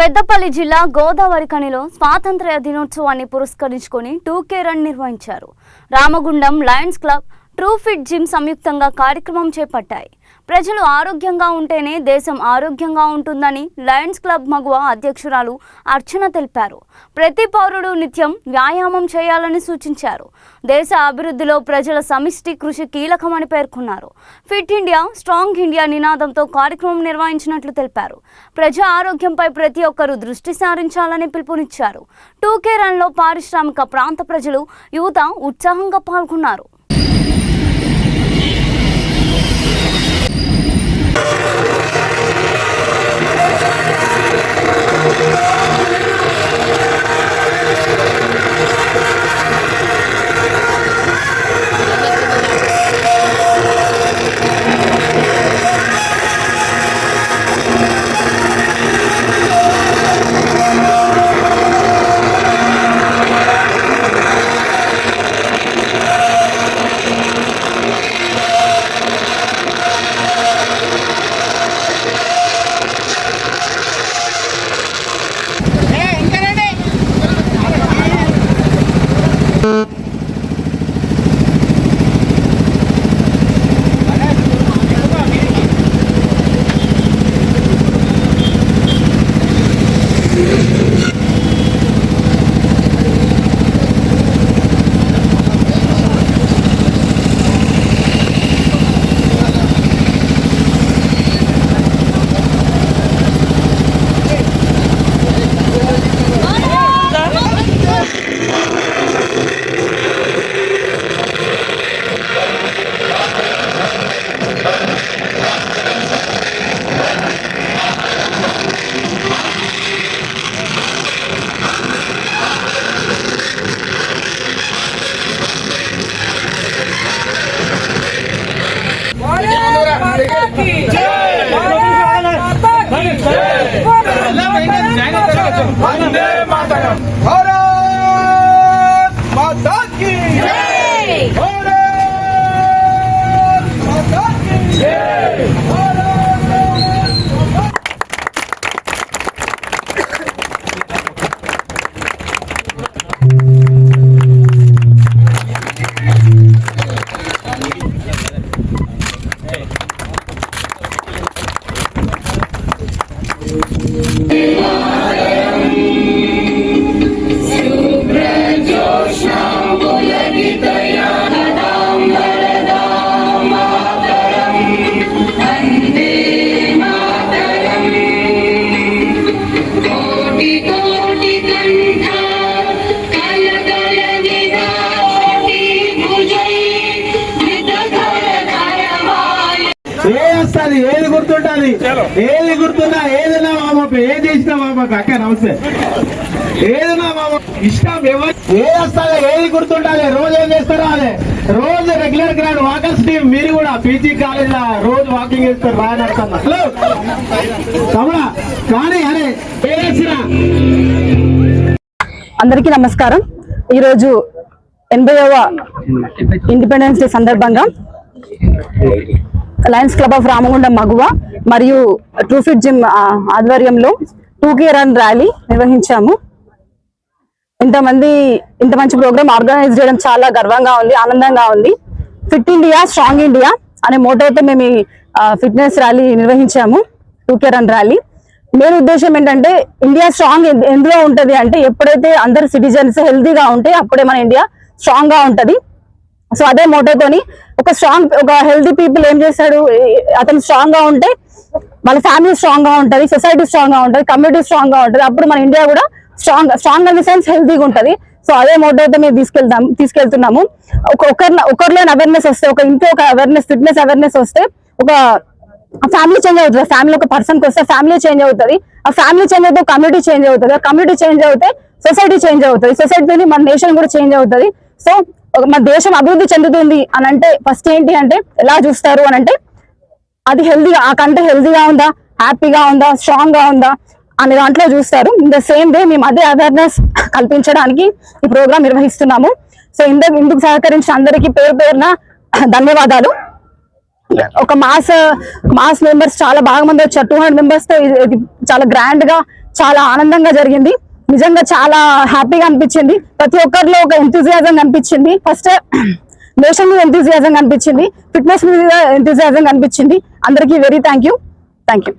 పెద్దపల్లి జిల్లా గోదావరిఖనిలో స్వాతంత్ర్య దినోత్సవాన్ని పురస్కరించుకొని 2K రన్ నిర్వహించారు. Ramagundam Lions club, true fit gym సంయుక్తంగా కార్యక్రమం చేపట్టాయి. ప్రజలు ఆరోగ్యంగా ఉంటేనే దేశం ఆరోగ్యంగా ఉంటుందని లయన్స్ క్లబ్ మగువ అధ్యక్షురాలు అర్చన తెలిపారు. ప్రతి పౌరుడు నిత్యం వ్యాయామం చేయాలని సూచించారు. దేశ అభివృద్ధిలో ప్రజల సమిష్టి కృషి కీలకమని పేర్కొన్నారు. ఫిట్ ఇండియా, స్ట్రాంగ్ ఇండియా నినాదంతో కార్యక్రమం నిర్వహించినట్లు తెలిపారు. ప్రజా ఆరోగ్యంపై ప్రతి ఒక్కరూ దృష్టి సారించాలని పిలుపునిచ్చారు. 2K రన్లో పారిశ్రామిక ప్రాంత ప్రజలు, యువత ఉత్సాహంగా పాల్గొన్నారు. वंदे मातरम। भारत माता की जय। भारत माता की जय। ఏది గుర్తుంటుంది, ఏది గుర్తున్నా, ఏదైనా మామకు ఏది చేసినా మామకు అక్క నమస్తే, ఏదైనా మామ ఇష్టం ఎవరు ఏది వస్తుందో ఏది గుర్తుండాలి. రోజు ఏం చేస్తారో అదే, రోజు రెగ్యులర్ గ్రాండ్ వాకర్స్ టీం మీరు కూడా పీజీ కాలేజ్ లో రోజు వాకింగ్ చేస్తారు రాని అర్థం తమ్ముడా కానీ అరే ఏసినా. అందరికీ నమస్కారం. ఈరోజు 80వ ఇండిపెండెన్స్ డే సందర్భంగా లయన్స్ క్లబ్ ఆఫ్ రామగుండం మగువ మరియు ట్రూ ఫిట్ జిమ్ ఆధ్వర్యంలో 2K రన్ ర్యాలీ నిర్వహించాము. ఇంత మంచి ప్రోగ్రామ్ ఆర్గనైజ్ చేయడం చాలా గర్వంగా ఉంది, ఆనందంగా ఉంది. ఫిట్ ఇండియా, స్ట్రాంగ్ ఇండియా అనే మోటోతో మేము ఈ ఫిట్నెస్ ర్యాలీ నిర్వహించాము. 2K రన్ ర్యాలీ మెయిన్ ఉద్దేశం ఏంటంటే, ఇండియా స్ట్రాంగ్ ఎందులో ఉంటది అంటే, ఎప్పుడైతే అందరు సిటిజన్స్ హెల్తీగా ఉంటే అప్పుడే మన ఇండియా స్ట్రాంగ్ గా ఉంటది. సో అదే మోటోతోని ఒక హెల్తీ పీపుల్ ఏం చేస్తాడు, అతను స్ట్రాంగ్ గా ఉంటే వాళ్ళ ఫ్యామిలీ స్ట్రాంగ్ గా ఉంటది, సొసైటీ స్ట్రాంగ్ గా ఉంటది, కమ్యూనిటీ స్ట్రాంగ్ గా ఉంటది. అప్పుడు మన ఇండియా కూడా స్ట్రాంగ్ అనే సెన్స్ హెల్తీగా ఉంటది. సో అదే మోటోతో మేము తీసుకెళ్తున్నాము. ఒకరిలో అవేర్నెస్ వస్తే, ఒక ఇంట్లో ఒక అవేర్నెస్, ఫిట్నెస్ అవేర్నెస్ వస్తే ఒక ఫ్యామిలీ చేంజ్ అవుతుంది. ఫ్యామిలీ ఒక పర్సన్కి వస్తే ఫ్యామిలీ చేంజ్ అవుతుంది. ఆ ఫ్యామిలీ చేంజ్ అవుతే కమ్యూనిటీ చేంజ్ అవుతుంది. ఆ కమ్యూనిటీ చేంజ్ అవుతే సొసైటీ చేంజ్ అవుతుంది. సొసైటీని మన నేషన్ కూడా చేంజ్ అవుతుంది. సో మన దేశం అభివృద్ధి చెందుతుంది అని అంటే ఫస్ట్ ఏంటి అంటే ఎలా చూస్తారు అని అంటే, అది హెల్దీగా, ఆ కంటే హెల్దీగా ఉందా, హ్యాపీగా ఉందా, స్ట్రాంగ్ గా ఉందా అనే దాంట్లో చూస్తారు. ఇన్ ద సేమ్ వే మేము అదే అవేర్నెస్ కల్పించడానికి ఈ ప్రోగ్రామ్ నిర్వహిస్తున్నాము. సో ఇందుకు సహకరించిన అందరికీ పేరు పేరున ధన్యవాదాలు. ఒక మాస్ మెంబర్స్ చాలా బాగా మంది వచ్చారు. 200 మెంబర్స్ తో ఇది చాలా గ్రాండ్ గా చాలా ఆనందంగా జరిగింది. నిజంగా చాలా హ్యాపీగా అనిపించింది. ప్రతి ఒక్కరిలో ఒక ఎంతూజియాజం కనిపించింది. ఫస్ట్ నేషన్ మీద ఎంతూజియాజం కనిపించింది, ఫిట్నెస్ మీద ఎంతూజియాజం కనిపించింది. అందరికీ వెరీ థ్యాంక్ యూ.